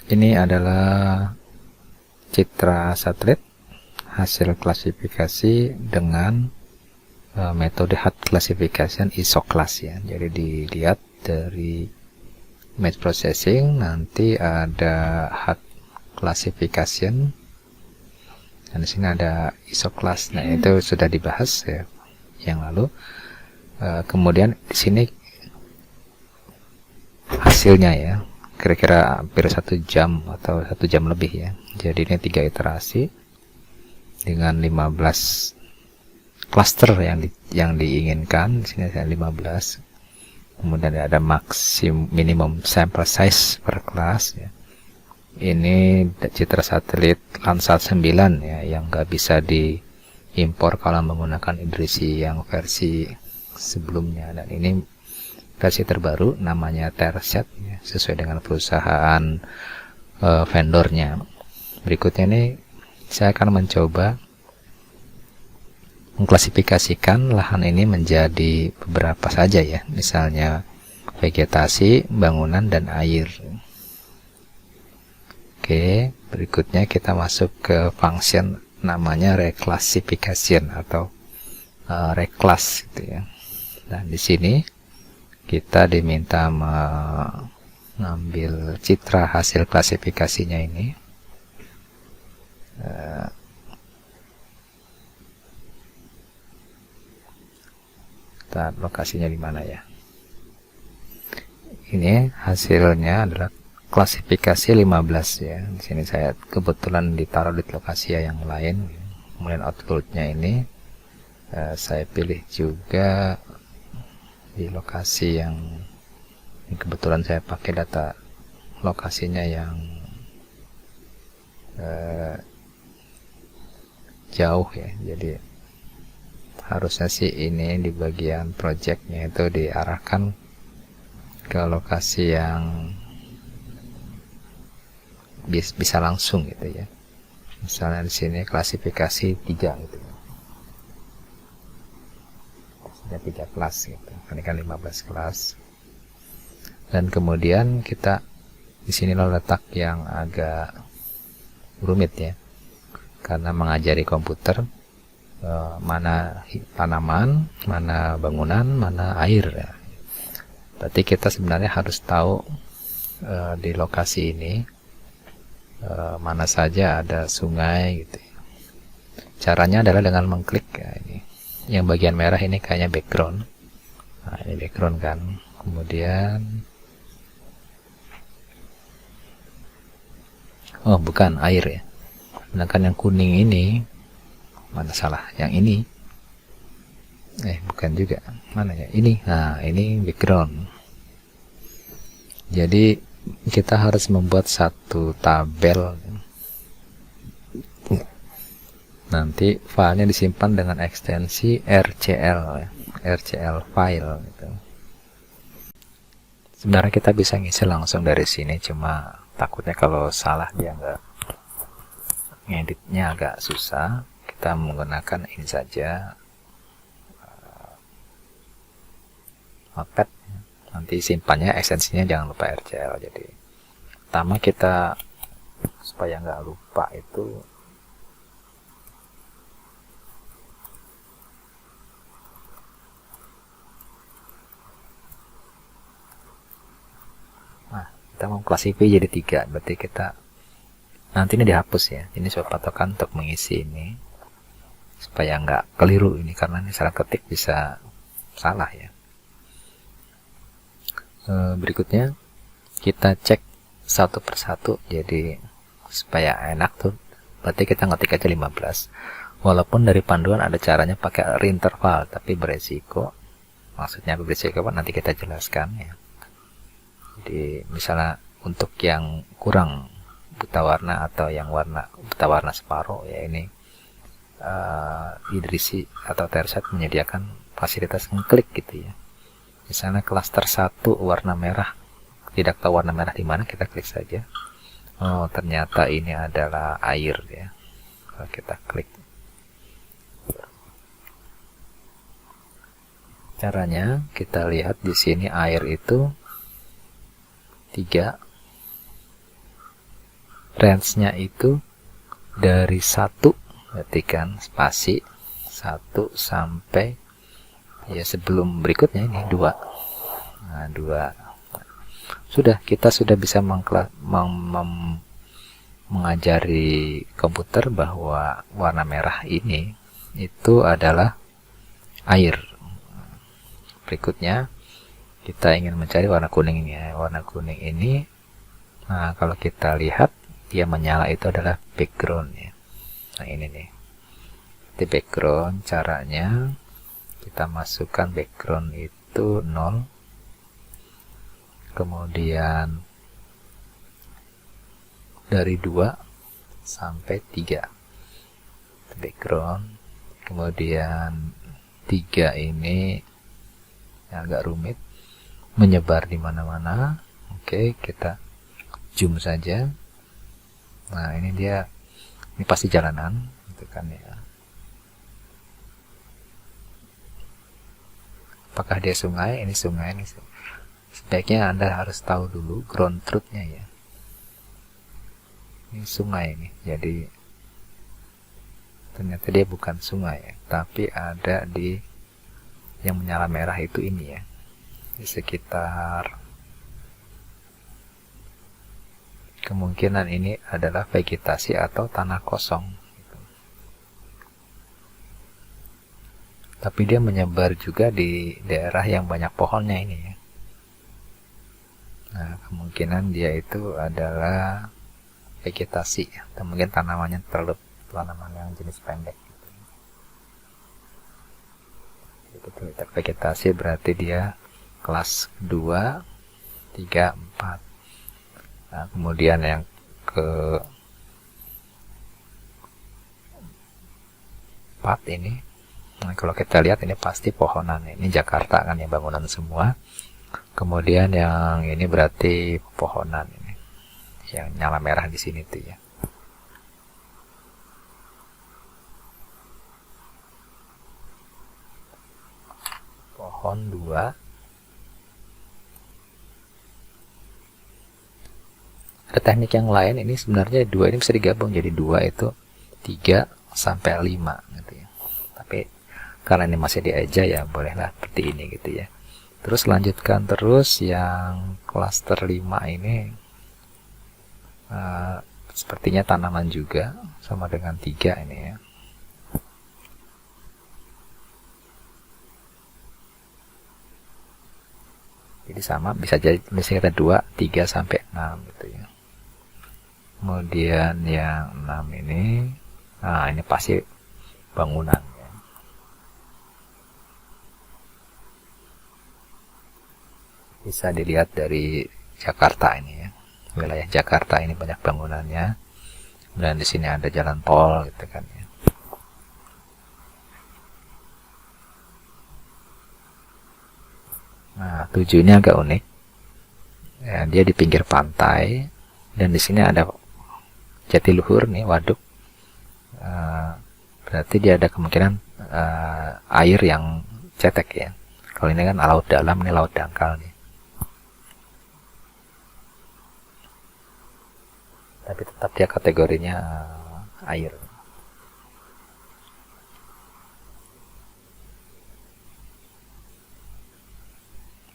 Ini adalah citra satelit hasil klasifikasi dengan metode hard classification isoclass ya. Jadi dilihat dari image processing, nanti ada hard classification, dan di sini ada isoclass. Nah, itu sudah dibahas ya yang lalu. Kemudian di sini hasilnya ya, kira-kira hampir 1 jam atau 1 jam lebih ya. Jadi ini 3 iterasi dengan 15 cluster yang diinginkan. Di sini ada 15. Kemudian ada minimum sample size per kelas ya. Ini citra satelit Landsat 9 ya, yang nggak bisa diimpor kalau menggunakan edisi yang versi sebelumnya. Dan ini versi terbaru, namanya Terset ya, sesuai dengan perusahaan vendornya. Berikutnya ini saya akan mencoba mengklasifikasikan lahan ini menjadi beberapa saja ya, misalnya vegetasi, bangunan, dan air. Oke, berikutnya kita masuk ke function namanya reclassification atau reclass gitu ya. Dan di sini kita diminta mengambil citra hasil klasifikasinya ini. Lokasinya di mana ya? Ini hasilnya adalah klasifikasi 15 ya. Di sini saya kebetulan ditaruh di lokasi yang lain. Kemudian outputnya ini saya pilih juga di lokasi yang kebetulan saya pakai data lokasinya yang jauh ya. Jadi harusnya sih ini di bagian projectnya itu diarahkan ke lokasi yang bisa langsung gitu ya. Misalnya di sini klasifikasi 3 gitu. Ada 3 kelas gitu. Ini kan 15 kelas. Dan kemudian kita di sini letak yang agak rumit ya. Karena mengajari komputer mana tanaman, mana bangunan, mana air ya. Berarti kita sebenarnya harus tahu di lokasi ini mana saja ada sungai gitu. Caranya adalah dengan mengklik ya, ini. Yang bagian merah ini kayaknya background. Nah, ini background kan. Kemudian oh, bukan air ya. Sedangkan yang kuning ini mana salah, yang ini bukan juga, mana ya, ini. Nah, ini background. Jadi kita harus membuat satu tabel, nanti filenya disimpan dengan ekstensi RCL ya. RCL file gitu. Sebenarnya kita bisa ngisi langsung dari sini, cuma takutnya kalau salah dia nggak, ngeditnya agak susah. Kita menggunakan ini saja, Notepad. Nanti simpannya ekstensinya jangan lupa RCL. Jadi pertama kita supaya nggak lupa itu kita mau klasifikasi jadi 3, berarti kita nanti ini dihapus ya. Ini saya patokan untuk mengisi ini supaya nggak keliru ini, karena ini salah ketik bisa salah ya. Berikutnya kita cek satu persatu, jadi supaya enak tuh. Berarti kita ngetik aja 15. Walaupun dari panduan ada caranya pakai reinterval, tapi beresiko. Maksudnya beresiko nanti kita jelaskan ya. Jadi misalnya untuk yang kurang buta warna atau yang buta warna separuh ya, ini Idrisi atau Terset menyediakan fasilitas mengklik gitu ya. Misalnya klaster 1 warna merah, tidak tahu warna merah di mana, kita klik saja. Oh, ternyata ini adalah air ya. Kalau kita klik, caranya kita lihat di sini air itu 3 range-nya itu dari 1, berarti kan spasi 1 sampai ya sebelum berikutnya ini 2. Nah, 2. Kita sudah bisa mengajari komputer bahwa warna merah ini itu adalah air. Berikutnya kita ingin mencari warna kuning ini ya. Warna kuning ini, nah kalau kita lihat dia menyala itu adalah background ya. Nah ini nih, di background caranya kita masukkan background itu 0, kemudian dari 2 sampai 3 background, kemudian 3 ini yang agak rumit, menyebar di mana-mana. Oke, kita zoom saja. Nah ini dia, ini pasti jalanan gitu kan ya. Apakah dia sungai? Ini sungai, ini sebaiknya Anda harus tahu dulu ground truth-nya ya. Ini sungai ini, jadi ternyata dia bukan sungai ya, tapi ada di yang menyala merah itu ini ya, di sekitar, kemungkinan ini adalah vegetasi atau tanah kosong gitu. Tapi dia menyebar juga di daerah yang banyak pohonnya ini ya. Nah kemungkinan dia itu adalah vegetasi atau mungkin tanaman yang jenis pendek gitu. Jadi vegetasi berarti dia kelas 2, 3, 4. Nah, kemudian yang ke 4 ini, nah, kalau kita lihat ini pasti pohonan. Ini Jakarta kan ya, bangunan semua. Kemudian yang ini berarti pohonan ini, yang nyala merah di sini tuh ya. Pohon 2. Ada teknik yang lain, ini sebenarnya 2 ini bisa digabung jadi 2 itu 3 sampai 5 gitu ya. Tapi karena ini masih diaja ya bolehlah seperti ini gitu ya. Terus lanjutkan terus yang klaster 5 ini sepertinya tanaman juga, sama dengan 3 ini ya. Jadi sama, bisa jadi misalnya kita 2, 3 sampai 6 gitu ya. Kemudian yang 6 ini, nah ini pasti bangunan ya. Bisa dilihat dari Jakarta ini ya. Wilayah Jakarta ini banyak bangunannya. Dan di sini ada jalan tol gitu kan ya. Nah, 7 ini agak unik. Ya, dia di pinggir pantai dan di sini ada Jatiluhur nih, waduk. Berarti dia ada kemungkinan air yang cetek ya. Kalau ini kan laut dalam, ini laut dangkal nih. Tapi tetap dia kategorinya air.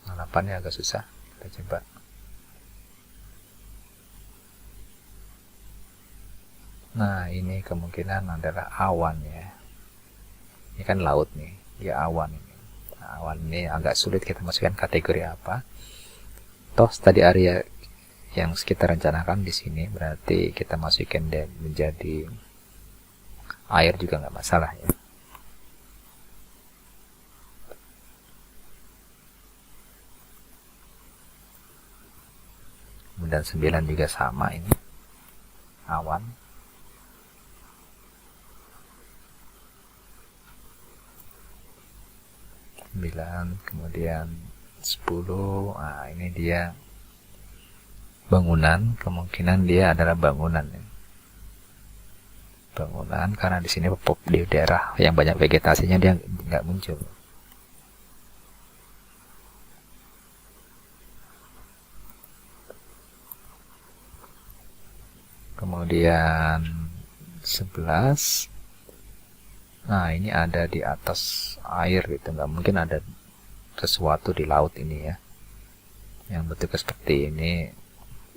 Halapannya agak susah, kita coba. Nah ini kemungkinan adalah awan ya. Ini kan laut nih, dia awan ini. Nah, awan ini agak sulit kita masukkan kategori apa. Toh tadi area yang kita rencanakan di sini berarti kita masukkan dan menjadi air juga nggak masalah ya. Kemudian 9 juga sama, ini awan. 9, kemudian 10. Nah ini dia bangunan, kemungkinan dia adalah bangunan ya. Bangunan karena di sini di daerah yang banyak vegetasinya dia nggak muncul. kemudian 11. Nah, ini ada di atas air gitu, nggak mungkin ada sesuatu di laut ini ya. Yang bentuknya seperti ini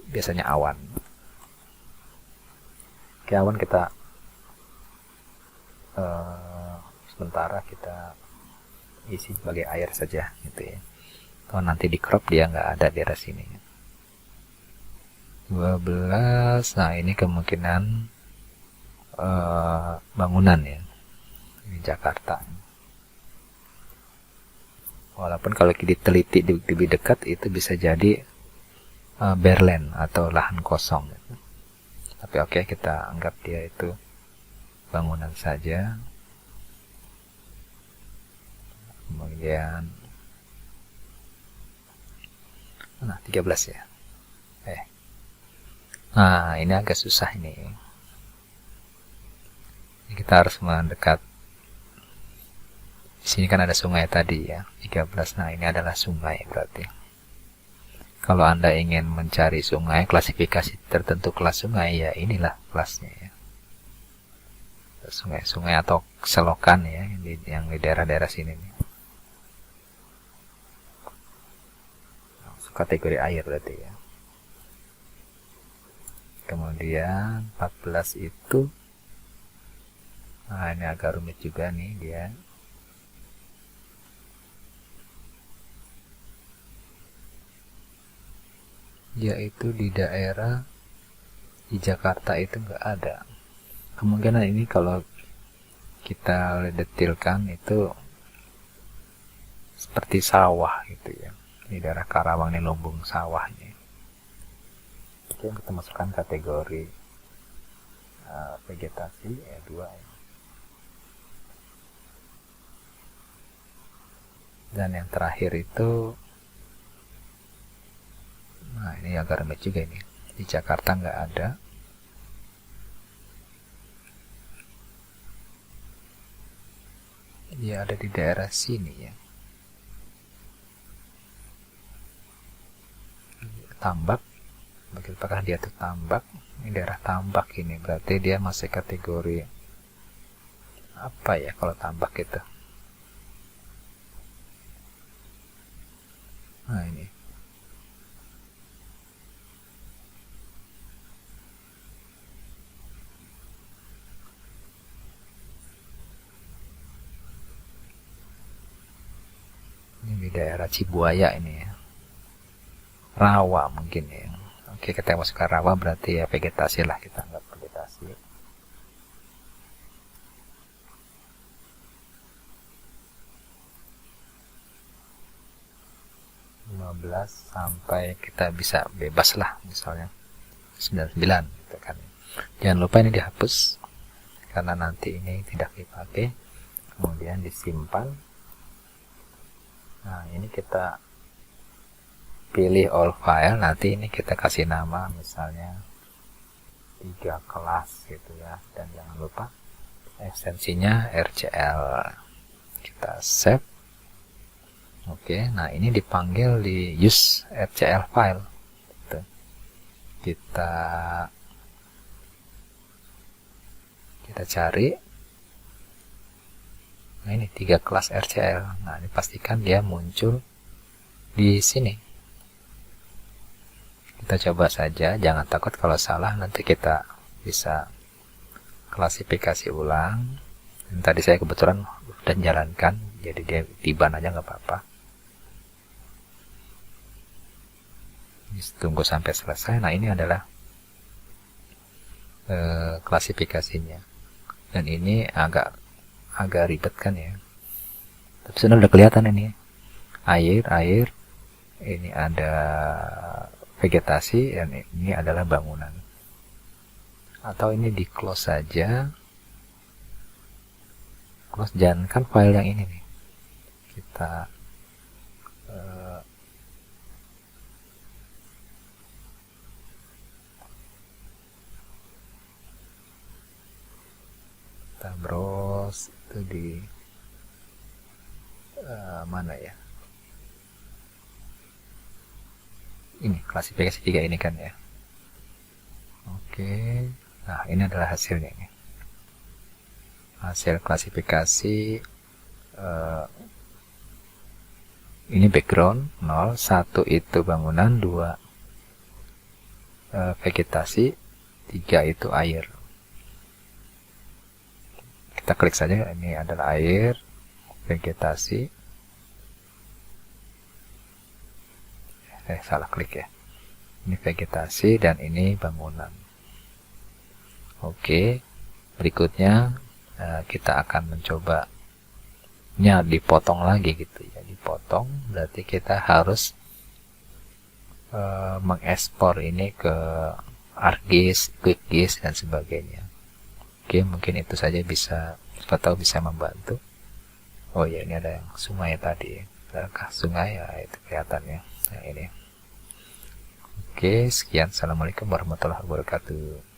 biasanya awan. Oke, awan kita sementara kita isi sebagai air saja gitu ya. Kalau nanti di crop dia nggak ada di daerah sini. 12. Nah, ini kemungkinan bangunan ya di Jakarta. Walaupun kalau diteliti lebih dekat itu bisa jadi Berlin atau lahan kosong. Tapi oke, kita anggap dia itu bangunan saja. Kemudian 13 ya. Nah, ini agak susah ini. Kita harus mendekat. Di sini kan ada sungai tadi ya, 13. Nah, ini adalah sungai berarti. Kalau Anda ingin mencari sungai, klasifikasi tertentu kelas sungai, ya inilah kelasnya ya. Sungai-sungai atau selokan ya, yang di daerah-daerah sini nih. Kategori air berarti ya. Kemudian 14 itu, nah ini agak rumit juga nih dia. Yaitu di daerah di Jakarta itu nggak ada. Kemungkinan ini kalau kita detilkan itu seperti sawah gitu ya. Di daerah Karawang ini lumbung sawahnya. Oke, kita masukkan kategori vegetasi ya 2 ya. Dan yang terakhir itu, nah ini agak rumit juga ini. Di Jakarta nggak ada. Dia ada di daerah sini ya. Tambak. Apakah dia itu tambak? Ini daerah tambak ini. Berarti dia masih kategori apa ya kalau tambak itu? Nah ini. Ini di daerah Cibuaya ini ya. Rawa mungkin ya. Oke, kita masukkan rawa berarti ya vegetasi lah, kita anggap vegetasi. Sampai kita bisa bebas lah, misalnya 99 gitu kan. Jangan lupa ini dihapus karena nanti ini tidak dipakai, kemudian disimpan. Nah, ini kita pilih all file, nanti ini kita kasih nama misalnya 3 kelas gitu ya, dan jangan lupa ekstensinya RCL. Kita save. Oke, nah ini dipanggil di use RCL file gitu. Kita cari. Nah, ini 3 kelas RCL. Nah, ini pastikan dia muncul di sini. Kita coba saja, jangan takut kalau salah, nanti kita bisa klasifikasi ulang. Dan tadi saya kebetulan udah jalankan, jadi dia tiban aja nggak apa-apa. Tunggu sampai selesai. Nah, ini adalah klasifikasinya. Dan ini agak ribet kan ya. Tapi sudah udah kelihatan ini. Air, ini ada vegetasi, dan ini adalah bangunan. Atau ini di close saja. Close, jangan kan file yang ini nih. Kita browse itu di mana ya? Ini klasifikasi 3 ini kan ya. Oke, Oke, nah ini adalah hasilnya ini. Hasil klasifikasi ini background 0, 1 itu bangunan, 2 vegetasi, 3 itu air. Kita klik saja, ini adalah air, vegetasi. Salah klik ya. Ini vegetasi dan ini bangunan. Oke, berikutnya kita akan mencobanya dipotong lagi gitu ya. Dipotong berarti kita harus mengekspor ini ke ArcGIS, QuickGIS dan sebagainya. Oke, mungkin itu saja bisa, siapa tahu bisa membantu. Oh ya, ini ada yang sungai tadi. Adakah sungai ya, itu kelihatannya. Nah ini. Oke, sekian. Assalamualaikum warahmatullahi wabarakatuh.